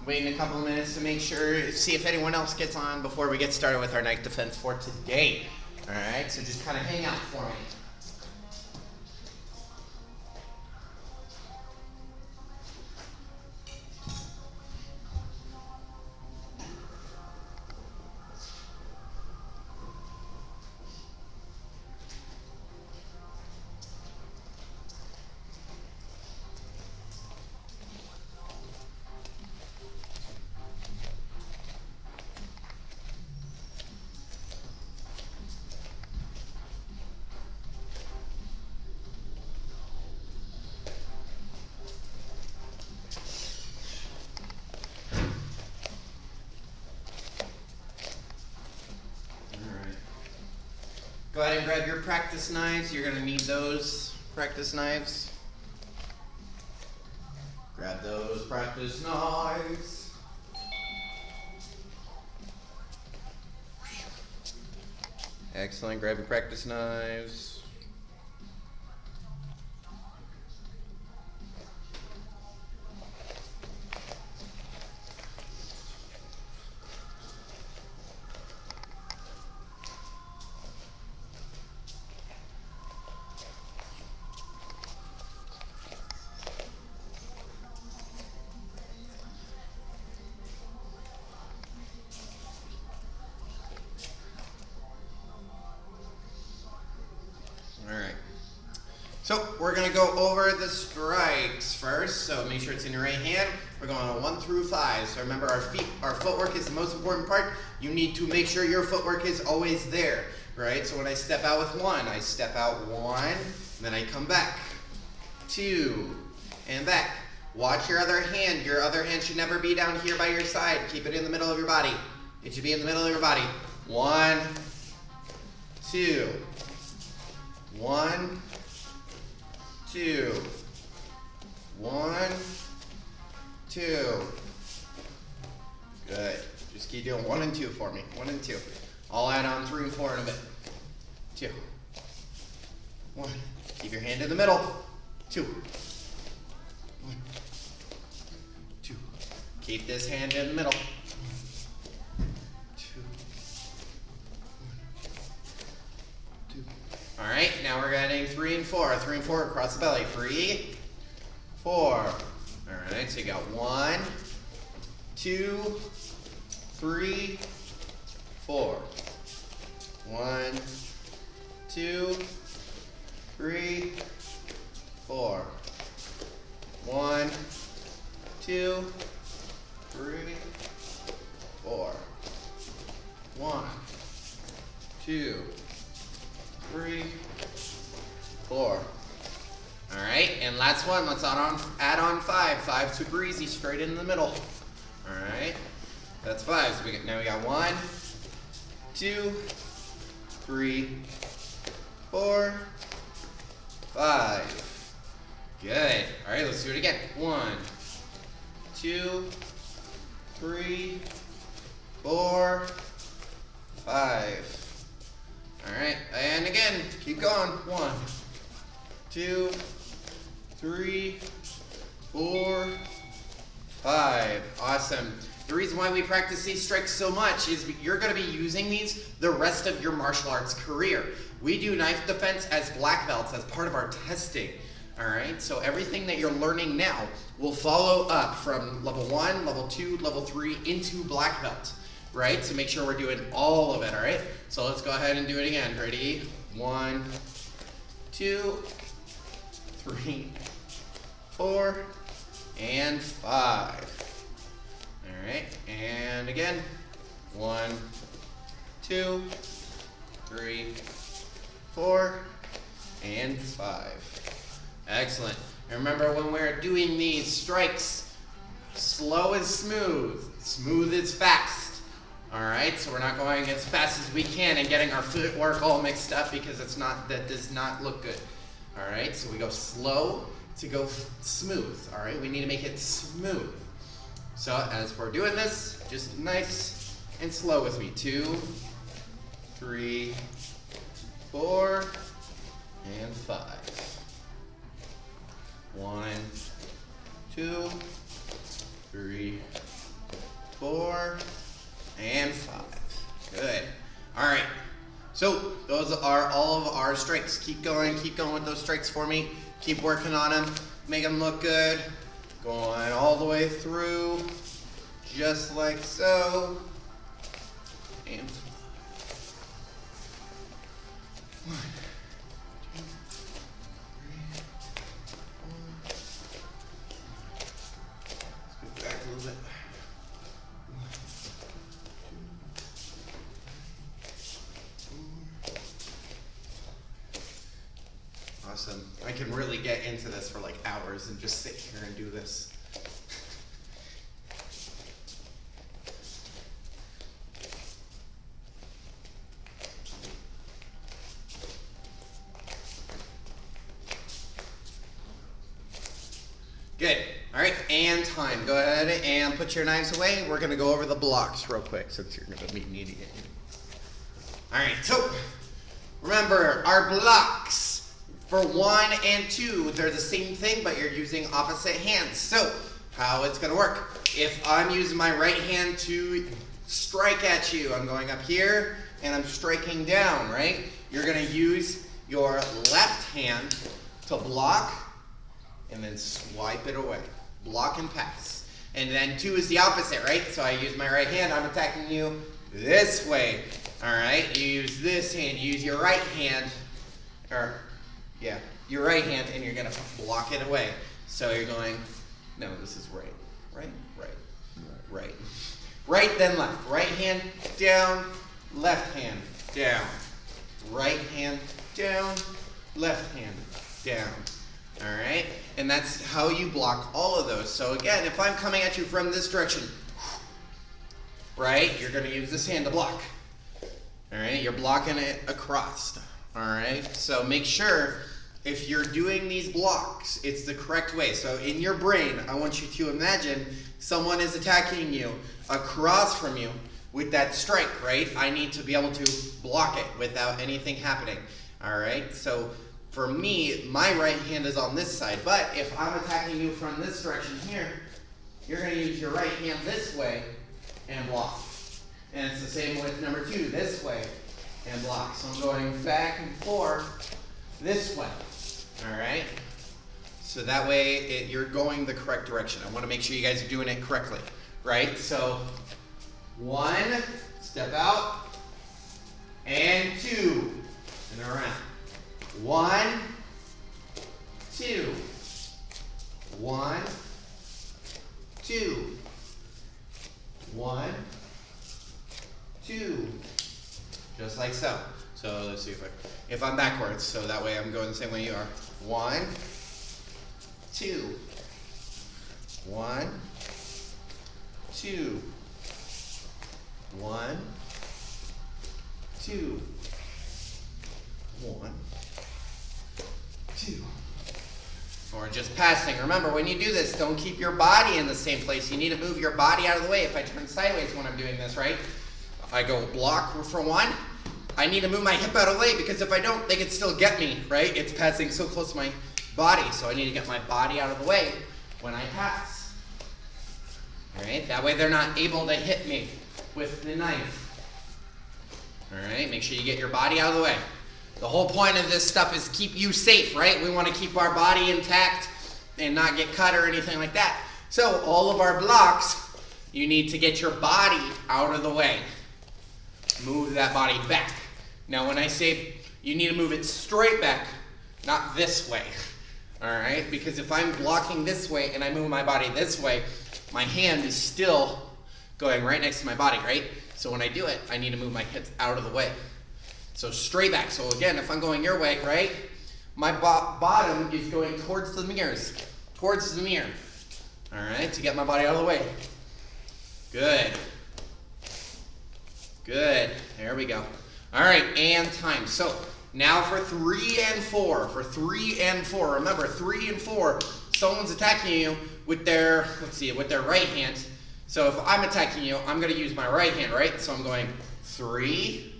Waiting a couple of minutes to make sure, see if anyone else gets on before we get started with our night defense for today. All right, so just kind of hang out for me. Go ahead and grab your practice knives. You're going to need those practice knives. Grab those practice knives. Excellent. Grab your practice knives. So we're going to go over the strikes first, so make sure it's in your right hand. We're going on 1 through 5. So remember, our footwork is the most important part. You need to make sure your footwork is always there, right? So when I step out with 1, I step out 1, then I come back, 2, and back. Watch your other hand. Your other hand should never be down here by your side. Keep it in the middle of your body. It should be in the middle of your body. 1, 2, 1, 2, 1, 2. Good. Just keep doing 1 and 2 for me. 1 and 2. I'll add on 3 and 4 in a bit. 2, 1. Keep your hand in the middle. 2, 1, 2. Keep this hand in the middle. 2, 1, 2. All right, now we're getting 3 and 4. 3 and 4 across the belly. 3, 4. All right, so you got 1, 2, 3, 4. 1, 2, 3, 4. 1, 2, 3, 4. 1, 2, 3, 4. All right, and last one. Let's add on 5. 5 super easy, straight in the middle. All right, that's 5. So now we got 1, 2, 3, 4, 5. Good. All right, let's do it again. 1, 2, 3, 4, 5. All right, and again, keep going. 1, 2, 3, 4, 5. Awesome. The reason why we practice these strikes so much is you're going to be using these the rest of your martial arts career. We do knife defense as black belts as part of our testing. All right, so everything that you're learning now will follow up from level 1, level 2, level 3 into black belt. Right? So make sure we're doing all of it, all right? So let's go ahead and do it again. Ready? 1, 2, 3, 4, and 5. All right, and again. 1, 2, 3, 4, and 5. Excellent. And remember, when we're doing these strikes, slow is smooth, smooth is fast. All right, so we're not going as fast as we can and getting our footwork all mixed up because that does not look good. All right, so we go slow to go smooth. All right, we need to make it smooth. So as we're doing this, just nice and slow with me. 2, 3, 4, and 5. 1, 2, 3, and 5. Good. All right. So those are all of our strikes. Keep going with those strikes for me. Keep working on them. Make them look good. Going all the way through, just like so. And 1, 2, 3, 4. Let's go back a little bit. 1, 2, 3, 4. Awesome. I can really get into this for like hours and just sit here and do this. Good. All right, and time. Go ahead and put your knives away. We're gonna go over the blocks real quick since you're gonna be needing it. All right, so remember our blocks for 1 and 2, they're the same thing, but you're using opposite hands. So how it's gonna work. If I'm using my right hand to strike at you, I'm going up here and I'm striking down, right? You're gonna use your left hand to block and then swipe it away. Block and pass. And then 2 is the opposite, right? So I use my right hand, I'm attacking you this way. All right, you use this hand, you use your right hand, your right hand, and you're gonna block it away. So you're going, no, this is right, right, then left. Right hand down, left hand down. Right hand down, left hand down. All right, and that's how you block all of those. So again, if I'm coming at you from this direction, right, you're gonna use this hand to block. All right, you're blocking it across. All right, so make sure if you're doing these blocks, it's the correct way. So in your brain, I want you to imagine someone is attacking you across from you with that strike, right? I need to be able to block it without anything happening. All right, so for me, my right hand is on this side, but if I'm attacking you from this direction here, you're gonna use your right hand this way and block. And it's the same with number 2, this way and block. So I'm going back and forth this way, all right? So that way you're going the correct direction. I wanna make sure you guys are doing it correctly, right? So 1, step out, and 2, and around. 1, 2, 1, 2, 1, 2, just like so. So let's see if I'm backwards, so that way I'm going the same way you are. 1, 2, 1, 2, 1, 2, 1, 2. Or just passing. Remember, when you do this, don't keep your body in the same place. You need to move your body out of the way. If I turn sideways when I'm doing this, right? I go block for 1. I need to move my hip out of the way because if I don't, they can still get me, right? It's passing so close to my body, so I need to get my body out of the way when I pass. All right? That way they're not able to hit me with the knife. All right? Make sure you get your body out of the way. The whole point of this stuff is keep you safe, right? We want to keep our body intact and not get cut or anything like that. So all of our blocks, you need to get your body out of the way. Move that body back. Now when I say you need to move it straight back, not this way, all right? Because if I'm blocking this way and I move my body this way, my hand is still going right next to my body, right? So when I do it, I need to move my hips out of the way. So straight back. So again, if I'm going your way, right? My bottom is going towards the mirrors, towards the mirror. All right, to get my body out of the way. Good. Good, there we go. All right, and time. So now for 3 and 4, remember 3 and 4, someone's attacking you with their, with their right hand. So if I'm attacking you, I'm gonna use my right hand, right? So I'm going 3,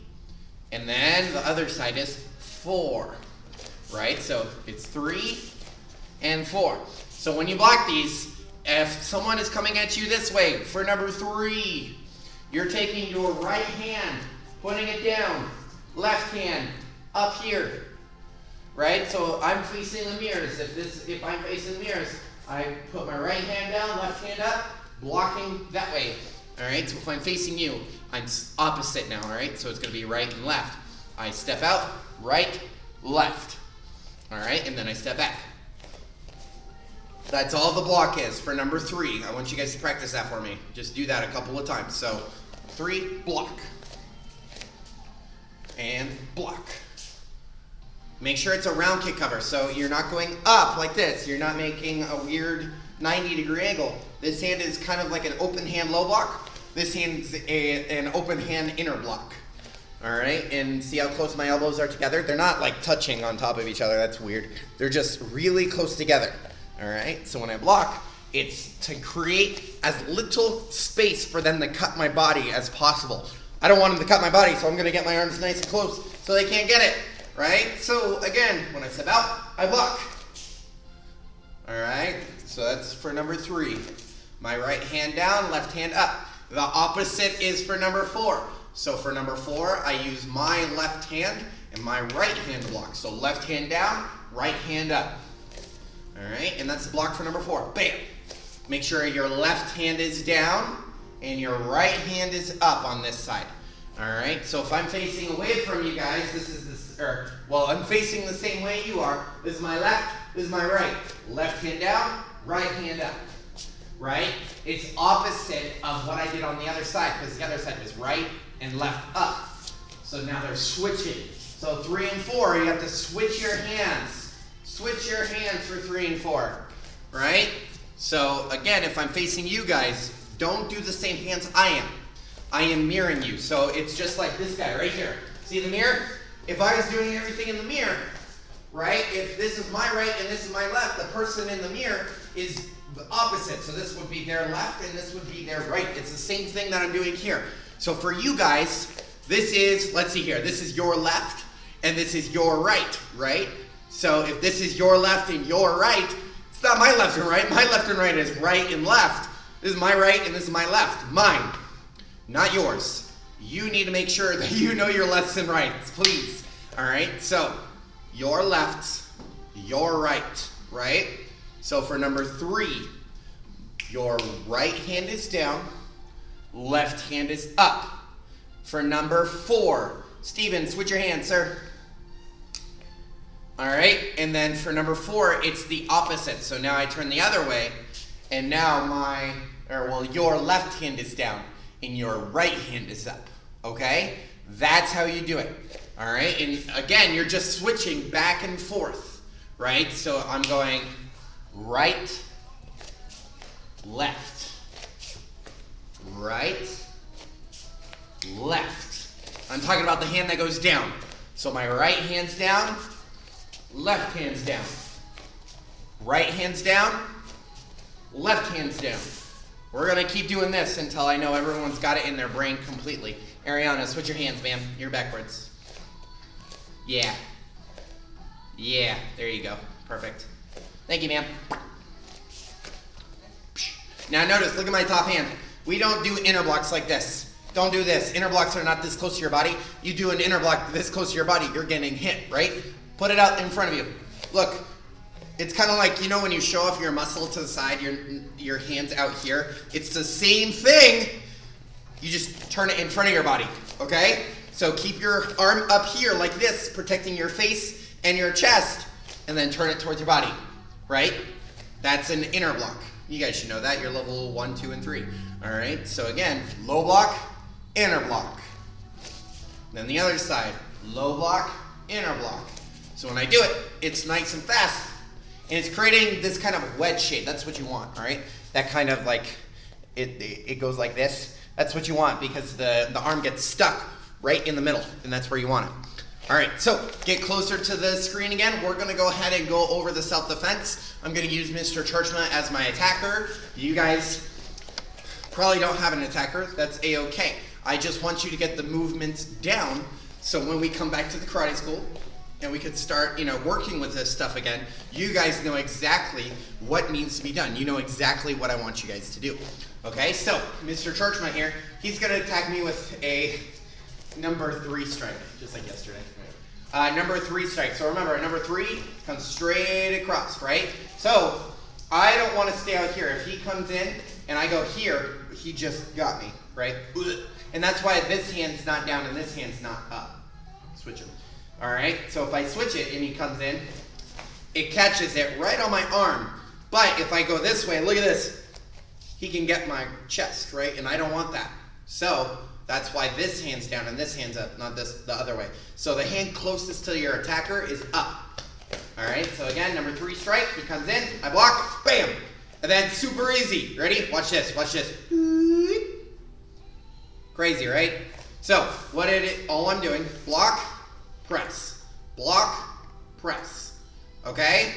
and then the other side is 4, right? So it's 3 and 4. So when you block these, if someone is coming at you this way for number 3, You're taking your right hand, putting it down, left hand up here, right? So I'm facing the mirrors. If I'm facing the mirrors, I put my right hand down, left hand up, blocking that way. All right, so if I'm facing you, I'm opposite now, all right? So it's gonna be right and left. I step out, right, left. All right, and then I step back. That's all the block is for number 3. I want you guys to practice that for me. Just do that a couple of times. So 3, block. And block. Make sure it's a round kick cover, so you're not going up like this. You're not making a weird 90-degree angle. This hand is kind of like an open hand low block. This hand's an open hand inner block. All right, and see how close my elbows are together? They're not like touching on top of each other. That's weird. They're just really close together. All right, so when I block, it's to create as little space for them to cut my body as possible. I don't want them to cut my body, so I'm gonna get my arms nice and close so they can't get it, right? So again, when I step out, I block. All right, so that's for number 3. My right hand down, left hand up. The opposite is for number 4. So for number 4, I use my left hand and my right hand to block. So left hand down, right hand up. All right, and that's the block for number 4. Bam! Make sure your left hand is down and your right hand is up on this side. All right, so if I'm facing away from you guys, I'm facing the same way you are. This is my left, this is my right. Left hand down, right hand up. Right? It's opposite of what I did on the other side, because the other side was right and left up. So now they're switching. So 3 and 4, you have to switch your hands. Switch your hands for 3 and 4. Right? So again, if I'm facing you guys, don't do the same hands I am. I am mirroring you. So it's just like this guy right here. See the mirror? If I was doing everything in the mirror, right? If this is my right and this is my left, the person in the mirror is the opposite. So this would be their left and this would be their right. It's the same thing that I'm doing here. So for you guys, this is, let's see here, this is your left and this is your right, right? So if this is your left and your right, it's not my left and right. My left and right is right and left. This is my right and this is my left. Mine, not yours. You need to make sure that you know your lefts and rights, please. All right, so your left, your right, right? So for number 3, your right hand is down, left hand is up. For number 4, Steven, switch your hands, sir. All right, and then for number 4, it's the opposite. So now I turn the other way, and now your left hand is down, and your right hand is up, okay? That's how you do it, all right? And again, you're just switching back and forth, right? So I'm going right, left, right, left. I'm talking about the hand that goes down. So my right hand's down, left hand's down. Right hand's down, left hand's down. We're gonna keep doing this until I know everyone's got it in their brain completely. Ariana, switch your hands, ma'am. You're backwards. Yeah. Yeah, there you go. Perfect. Thank you, ma'am. Now notice, look at my top hand. We don't do inner blocks like this. Don't do this. Inner blocks are not this close to your body. You do an inner block this close to your body, you're getting hit, right? Put it out in front of you. Look, it's kind of like, you know when you show off your muscle to the side, your hand's out here? It's the same thing. You just turn it in front of your body, okay? So keep your arm up here like this, protecting your face and your chest, and then turn it towards your body, right? That's an inner block. You guys should know that. You're level 1, 2, and 3. All right, so again, low block, inner block. Then the other side, low block, inner block. So when I do it, it's nice and fast. And it's creating this kind of wedge shape. That's what you want, all right? That kind of like, it goes like this. That's what you want because the arm gets stuck right in the middle, and that's where you want it. All right, so get closer to the screen again. We're gonna go ahead and go over the self-defense. I'm gonna use Mr. Churchma as my attacker. You guys probably don't have an attacker. That's a-okay. I just want you to get the movements down so when we come back to the karate school and we could start, working with this stuff again, you guys know exactly what needs to be done. You know exactly what I want you guys to do. Okay, so Mr. Churchman here, he's gonna attack me with a number 3 strike, just like yesterday. Number 3 strike. So remember, number 3 comes straight across, right? So I don't want to stay out here. If he comes in and I go here, he just got me, right? And that's why this hand's not down and this hand's not up. Switch him. All right, so if I switch it and he comes in, it catches it right on my arm. But if I go this way, look at this, he can get my chest, right? And I don't want that. So that's why this hand's down and this hand's up, not this, the other way. So the hand closest to your attacker is up. All right, so again, number 3 strike, he comes in, I block, bam. And then super easy, ready? Watch this, watch this. Crazy, right? So all I'm doing, block, press, block, press, okay?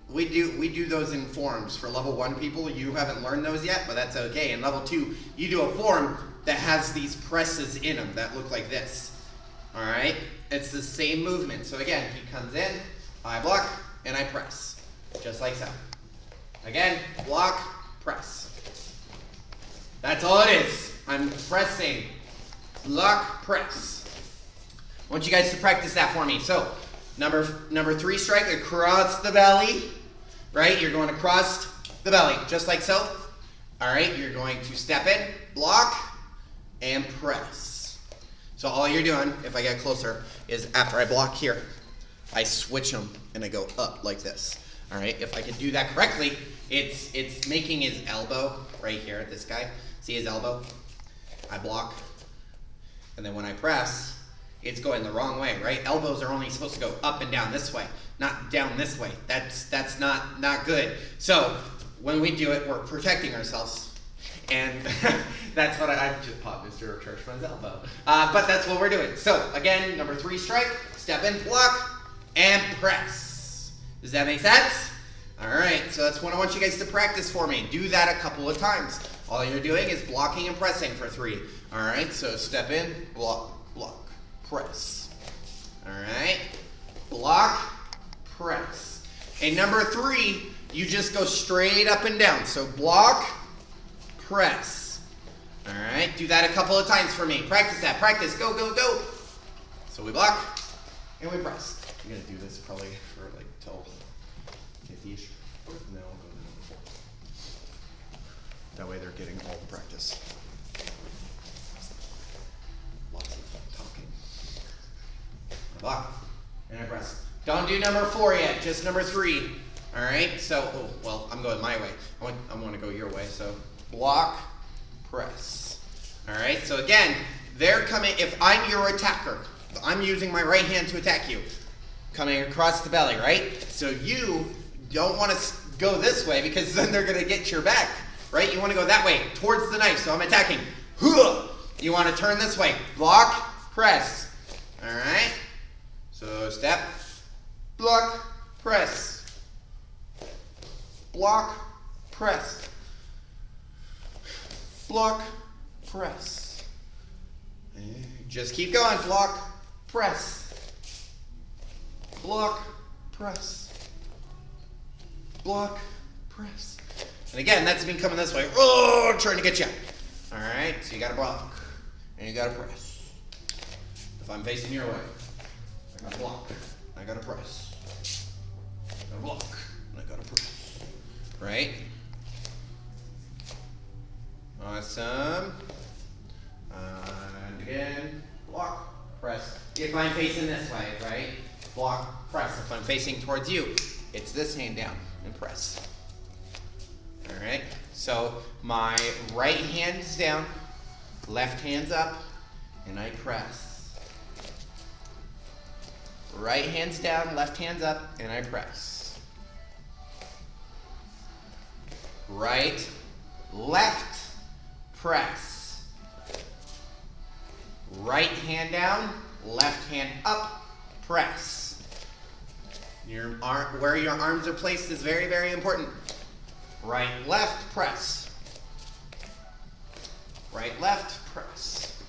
We do those in forms for level 1 people. You haven't learned those yet, but that's okay. In level 2, you do a form that has these presses in them that look like this, all right? It's the same movement. So again, he comes in, I block, and I press, just like so. Again, block, press. That's all it is. I'm pressing, block, press. I want you guys to practice that for me. So, number 3 strike across the belly, right? You're going across the belly, just like so. All right, you're going to step in, block, and press. So all you're doing, if I get closer, is after I block here, I switch them and I go up like this. All right, if I can do that correctly, it's making his elbow right here, this guy. See his elbow? I block, and then when I press, it's going the wrong way, right? Elbows are only supposed to go up and down this way, not down this way. That's not good. So when we do it, we're protecting ourselves, and that's what I just popped Mr. Churchman's elbow. But that's what we're doing. So again, number 3 strike, step in, block, and press. Does that make sense? All right, so that's what I want you guys to practice for me. Do that a couple of times. All you're doing is blocking and pressing for 3. All right, so step in, block, block, press. All right, block, press. And number 3, you just go straight up and down. So block, press. All right, do that a couple of times for me. Practice that, practice, go, go, go. So we block and we press. I'm gonna do this probably for like till 50-ish. And then I'll go to number 4. That way they're getting all the practice. Lots of talking. I block and I press. Don't do number 4 yet, just number 3. All right, so, well, I'm going my way. I want to go your way, so block, press. All right, so again, they're coming, if I'm your attacker, I'm using my right hand to attack you, coming across the belly, right? So you don't want to go this way because then they're going to get your back, right? You want to go that way, towards the knife, so I'm attacking. You want to turn this way, block, press. All right, so step, block, press. Block, press. Block, press. Just keep going. Block, press. Block, press. Block, press. And again, that's been coming this way. Oh, trying to get you. All right, so you got to block and you got to press. If I'm facing your way, I got to block. I got to press. I got to block and I got to press. Right? Awesome. And again, block, press. If I'm facing this way, right? Block, press. If I'm facing towards you, it's this hand down and press. All right? So my right hand's down, left hand's up, and I press. Right hand's down, left hand's up, and I press. Right, left, press. Right hand down, left hand up, press. Your arm, where your arms are placed is very, very important. Right, left, press. Right, left, press.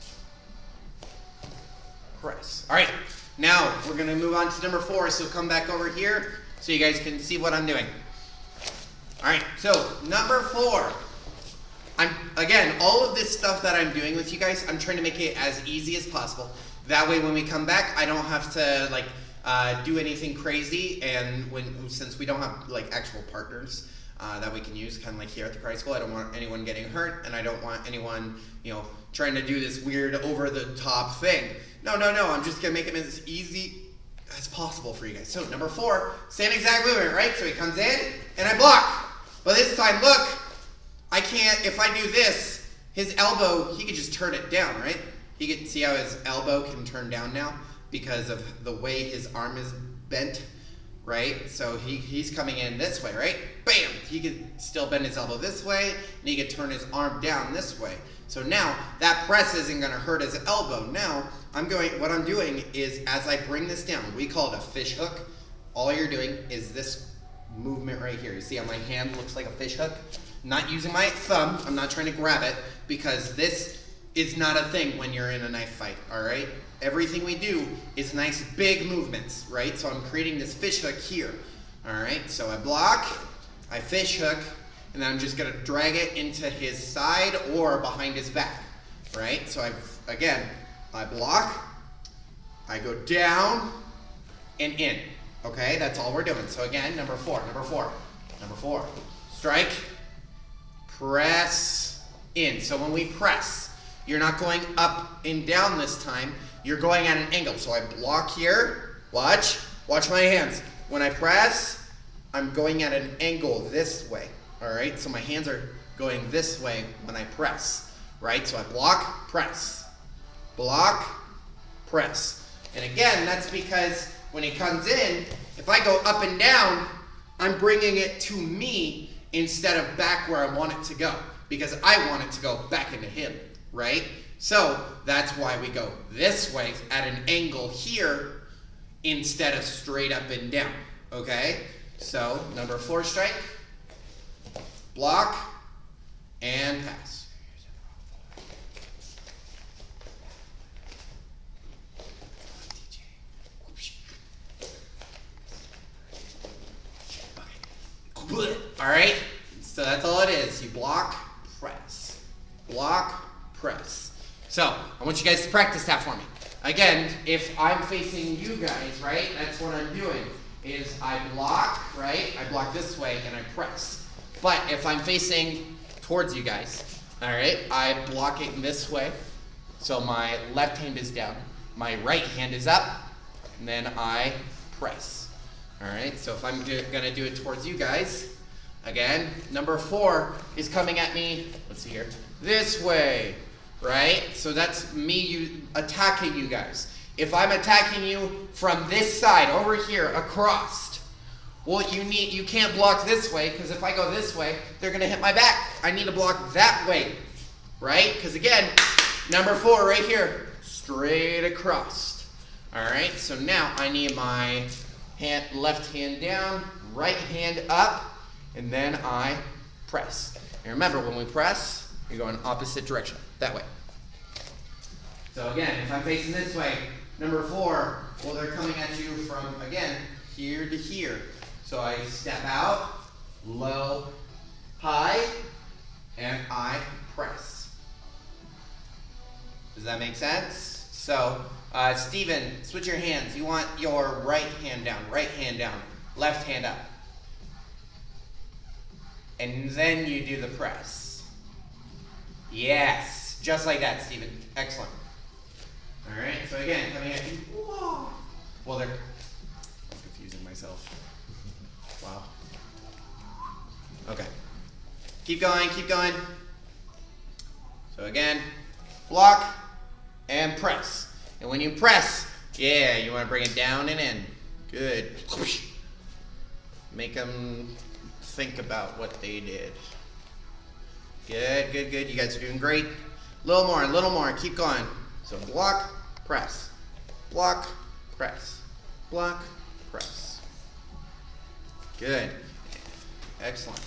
Press. All right, Now, we're gonna move on to number 4, so come back over here so you guys can see what I'm doing. All right, so number 4. Again, all of this stuff that I'm doing with you guys, I'm trying to make it as easy as possible. That way when we come back, I don't have to like do anything crazy, and since we don't have like actual partners that we can use, kind of like here at the karate school, I don't want anyone getting hurt, and I don't want anyone, trying to do this weird over-the-top thing. No, I'm just gonna make it as easy as possible for you guys. So number 4, same exact movement, right? So he comes in, and I block. But this time, look, I can't, if I do this, his elbow, he could just turn it down, right? He could see how his elbow can turn down now because of the way his arm is bent, right? So he's coming in this way, right? Bam! He could still bend his elbow this way, and he could turn his arm down this way. So now, that press isn't gonna hurt his elbow. Now, what I'm doing is, as I bring this down, we call it a fish hook. All you're doing is this movement right here. You see how my hand looks like a fish hook? Not using my thumb, I'm not trying to grab it, because this is not a thing when you're in a knife fight, all right? Everything we do is nice big movements, right? So I'm creating this fish hook here, all right? So I block, I fish hook, and then I'm just gonna drag it into his side or behind his back, right? So I block, I go down and in, okay? That's all we're doing. So again, number 4, strike, press, in. So when we press, you're not going up and down this time, you're going at an angle. So I block here, watch my hands. When I press, I'm going at an angle this way, all right? So my hands are going this way when I press, right? So I block, press, and again, that's because when he comes in, if I go up and down, I'm bringing it to me instead of back where I want it to go, because I want it to go back into him, right? So that's why we go this way at an angle here instead of straight up and down, okay? So number 4 strike, block, and pass. All right, so that's all it is. You block, press. So I want you guys to practice that for me. Again, if I'm facing you guys, right, that's what I'm doing, is I block, right? I block this way and I press. But if I'm facing towards you guys, all right, I block it this way. So my left hand is down, my right hand is up, and then I press. All right, so if I'm gonna do it towards you guys, again, number 4 is coming at me, let's see here, this way, right? So that's me attacking you guys. If I'm attacking you from this side, over here, across, well, you can't block this way, because if I go this way, they're gonna hit my back. I need to block that way, right? Because again, number 4 right here, straight across. All right, so now I need my left hand down, right hand up, and then I press. And remember, when we press, you go in opposite direction, that way. So again, if I'm facing this way, number 4, well, they're coming at you from, again, here to here. So I step out, low, high, and I press. Does that make sense? So, Steven, switch your hands. You want your right hand down, left hand up. And then you do the press. Yes, just like that, Steven. Excellent. All right, so again, coming at you. Whoa. Well, I'm confusing myself. Wow. Okay. Keep going. So again, block and press. And when you press, yeah, you want to bring it down and in. Good. Make them think about what they did. Good. You guys are doing great. A little more. Keep going. So block, press. Block, press. Block, press. Good. Excellent.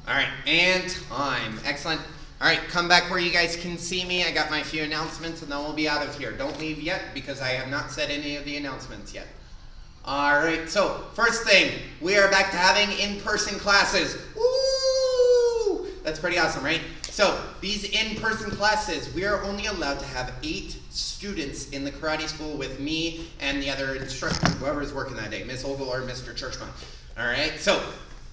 All right, and time. Excellent. All right, come back where you guys can see me. I got my few announcements, and then we'll be out of here. Don't leave yet, because I have not said any of the announcements yet. All right, so first thing, we are back to having in-person classes. Woo! That's pretty awesome, right? So these in-person classes, we are only allowed to have 8 students in the karate school with me and the other instructor, whoever's working that day, Miss Ogle or Mr. Churchman. All right, so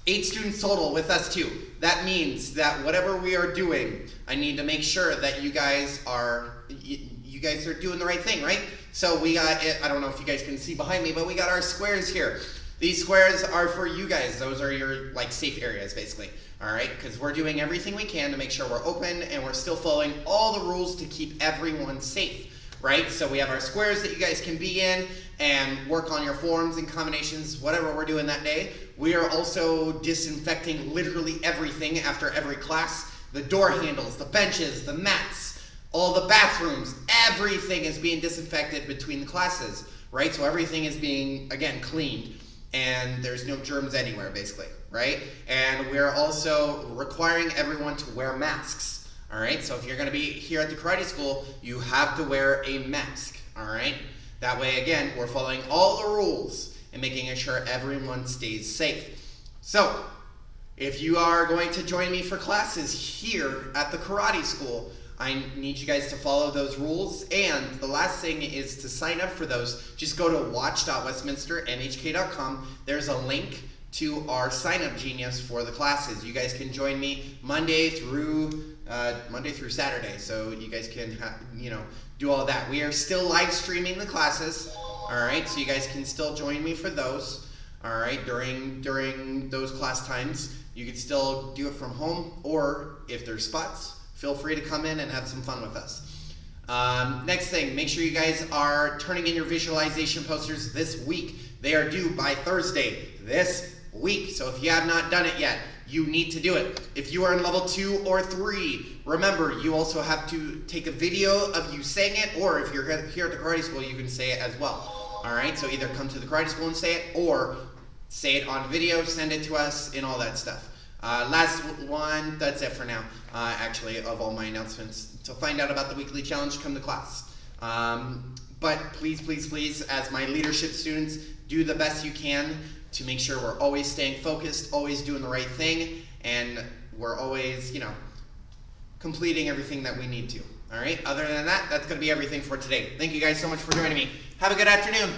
8 students total with us too. That means that whatever we are doing, I need to make sure that you guys are doing the right thing, right? So we got it. I don't know if you guys can see behind me, but we got our squares here. These squares are for you guys. Those are your safe areas, basically. All right, because we're doing everything we can to make sure we're open and we're still following all the rules to keep everyone safe, right? So we have our squares that you guys can be in and work on your forms and combinations, whatever we're doing that day. We are also disinfecting literally everything after every class. The door handles, the benches, the mats, all the bathrooms, everything is being disinfected between the classes, right? So everything is being, again, cleaned, and there's no germs anywhere, basically, right? And we're also requiring everyone to wear masks, all right? So if you're gonna be here at the karate school, you have to wear a mask, all right? That way, again, we're following all the rules and making sure everyone stays safe. So, if you are going to join me for classes here at the karate school, I need you guys to follow those rules, and the last thing is to sign up for those. Just go to watch.westminstermhk.com. There's a link to our sign-up genius for the classes. You guys can join me Monday through Saturday, so you guys can do all that. We are still live streaming the classes, all right, so you guys can still join me for those, all right, during those class times. You can still do it from home, or if there's spots, feel free to come in and have some fun with us. Next thing, make sure you guys are turning in your visualization posters this week. They are due by Thursday this week. So if you have not done it yet, you need to do it. If you are in level 2 or 3, remember, you also have to take a video of you saying it, or if you're here at the karate school, you can say it as well. All right, so either come to the karate school and say it, or say it on video, send it to us, and all that stuff. Last one, that's it for now, actually, of all my announcements. To find out about the weekly challenge, come to class. But please, please, please, as my leadership students, do the best you can to make sure we're always staying focused, always doing the right thing, and we're always, completing everything that we need to. All right, other than that, that's going to be everything for today. Thank you guys so much for joining me. Have a good afternoon.